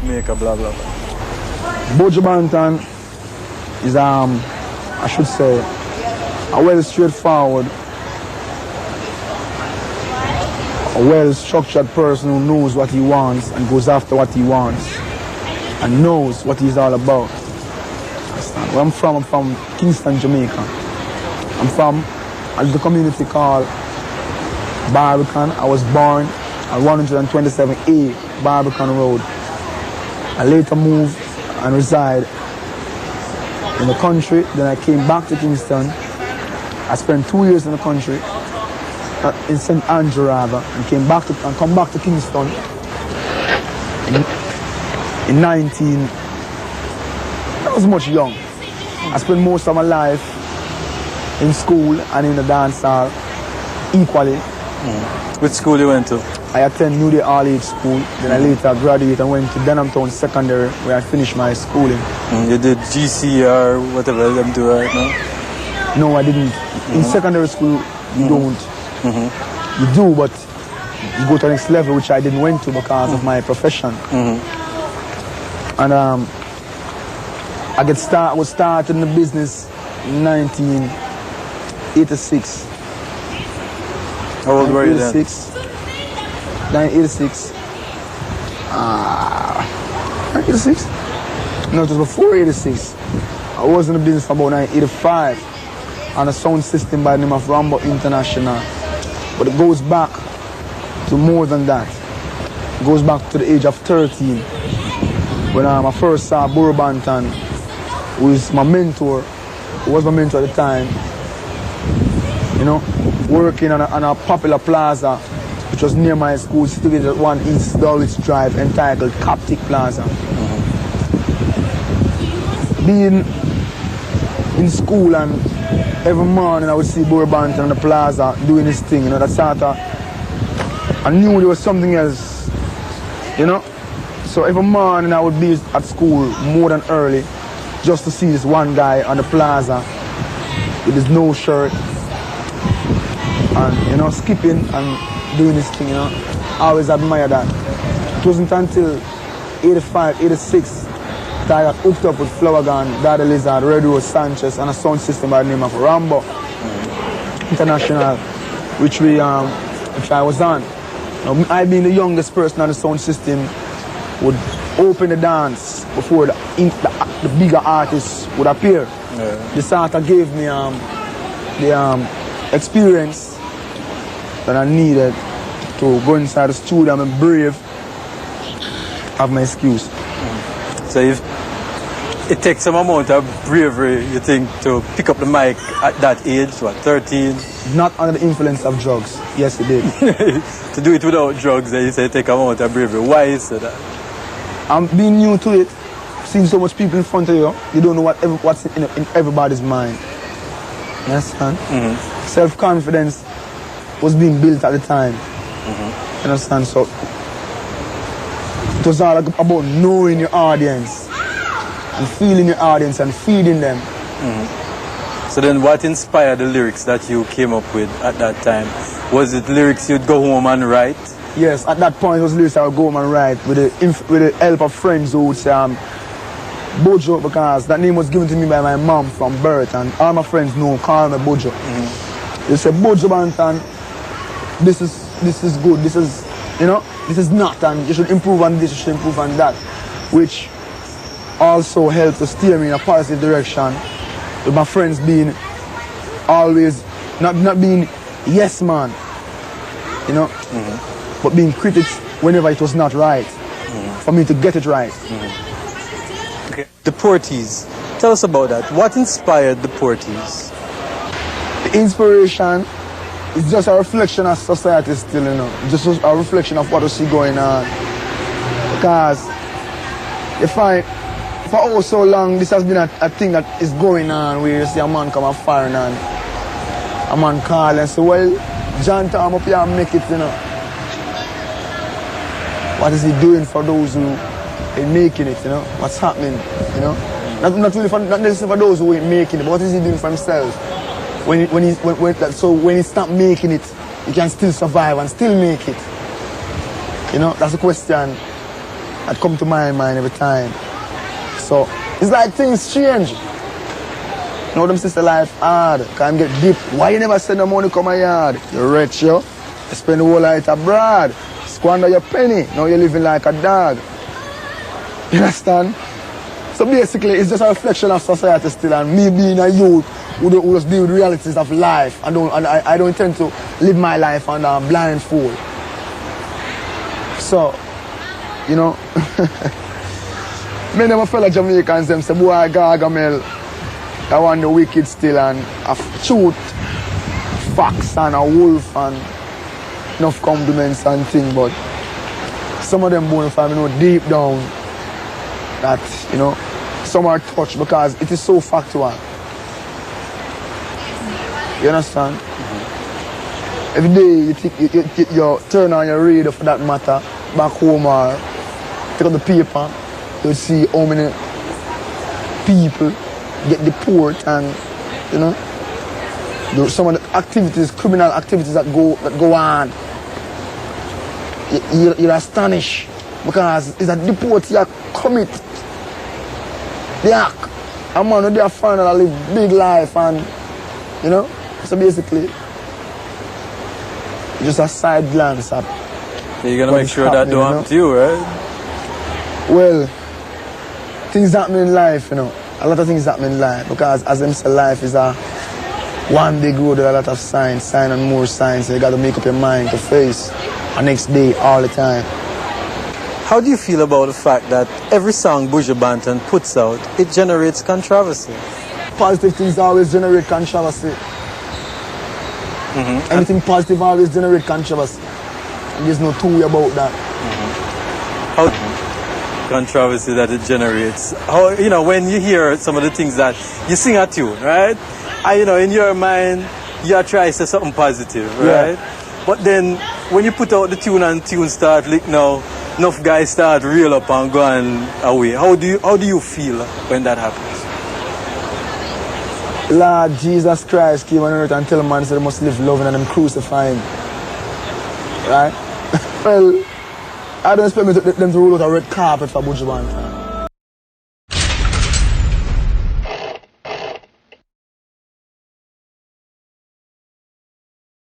Jamaica, blah, blah, blah. Buju Banton is, I should say, a well straightforward, a well-structured person who knows what he wants and goes after what he wants and knows what he's all about. Where I'm from Kingston, Jamaica. I'm from a little community called Barbican. I was born at 127A Barbican Road. I later moved and reside in the country. Then I came back to Kingston. I spent 2 years in the country, in St. Andrew rather, and come back to Kingston in 19. I was much young. I spent most of my life in school and in the dance hall equally. Which school you went to? I attended New Day All Age School. Then I later graduated and went to Denham Town Secondary, where I finished my schooling. You did GC or whatever them do right now? No, I didn't. In secondary school, you don't. You do, but you go to the next level, which I didn't went to because of my profession. And I was started in the business in 1986. How old were you then? 1986. 86? No, it was before 86. I was in the business for about 1985 on a sound system by the name of Rambo International. But it goes back to more than that. It goes back to the age of 13 when I first saw Buju Banton, who is my mentor, who was my mentor at the time, you know, working on a popular plaza which was near my school, situated at 1 East Dulwich Drive, entitled Coptic Plaza. Being in school and every morning I would see Buju Banton on the plaza doing his thing, you know, that sort of, I knew there was something else, you know. So every morning I would be at school more than early just to see this one guy on the plaza with his no shirt and, you know, skipping and doing his thing, you know. I always admired that. It wasn't until 85, 86 that I got hooked up with Flower Gun, Daddy Lizard, Red Rose Sanchez, and a sound system by the name of Rambo International, which I was on. Now, I being the youngest person on the sound system would open the dance before the bigger artists would appear. This sort of gave me the experience that I needed to go inside the studio and be brave, have my excuse. So if it takes some amount of bravery, you think, to pick up the mic at that age, what, 13? Not under the influence of drugs. Yes, it did. To do it without drugs, you say take amount of bravery. Why is it that? I'm being new to it, seeing so much people in front of you, you don't know what's in everybody's mind. You understand? Self-confidence was being built at the time. You understand? So it was all about knowing your audience and feeling your audience and feeding them. So then what inspired the lyrics that you came up with at that time? Was it lyrics you'd go home and write? Yes, at that point it was lyrics I would go home and write with the help of friends who would say Buju, because that name was given to me by my mom from birth, and all my friends call me Buju. They say, Buju Banton, this is good, this is, you know, this is not, and you should improve on this, you should improve on that, which also helped to steer me in a positive direction, with my friends being always, not being yes man, you know, but being critics whenever it was not right, for me to get it right. Okay. Deportees, tell us about that. What inspired Deportees? The inspiration is just a reflection of society still, you know, just a reflection of what we see going on. Because you find, for oh so long, this has been a thing that is going on, where you see a man come and fire and a man call and say, well, John Tom up here and make it, you know. What is he doing for those who are making it, you know? What's happening, you know? Not necessarily for those who ain't making it, but what is he doing for himself? So when he stops making it, he can still survive and still make it. You know, that's the question that come to my mind every time. So it's like things change. You know them sister life hard, can't get deep. Why you never send the money come my yard? You're rich, yo. You spend the whole night abroad. Squander your penny. Now you're living like a dog. You understand? So basically it's just a reflection of society still, and me being a youth who just deal with realities of life. I don't intend to live my life under blindfold. So, you know, many of my fellow Jamaicans them say, boy, Gargamel, I want the wicked still, and a truth, fox and a wolf and enough compliments and things, but some of them born from, you know, deep down that, you know, some are touched because it is so factual. You understand? Mm-hmm. Every day you turn on your radio for that matter, back home or take out the paper, you see how many people get deported and, you know, some of the activities, criminal activities that go on. You're astonished because it's a deport you commit. The act. A man who they are found that live big life and, you know, so basically just a side glance at. You're gonna make sure that don't happen to you, right? Well, things happen in life, you know. A lot of things happen in life because as them say, life is a one big road with a lot of signs and more signs. So you gotta make up your mind to face the next day all the time. How do you feel about the fact that every song Buju Banton puts out, it generates controversy? Positive things always generate controversy. Mm-hmm. Anything positive always generate controversy. And there's no two way about that. Mm-hmm. How controversy that it generates? How, you know, when you hear some of the things that you sing a tune, right? And, you know, in your mind, you are trying to say something positive, right? Yeah. But then when you put out the tune and tune start like now, enough guys start reel up and going away. How do you feel when that happens? Lord Jesus Christ came on earth and tell man that they must live loving and them crucifying. Right? Well, I don't expect them to roll out a red carpet for Buju Banton.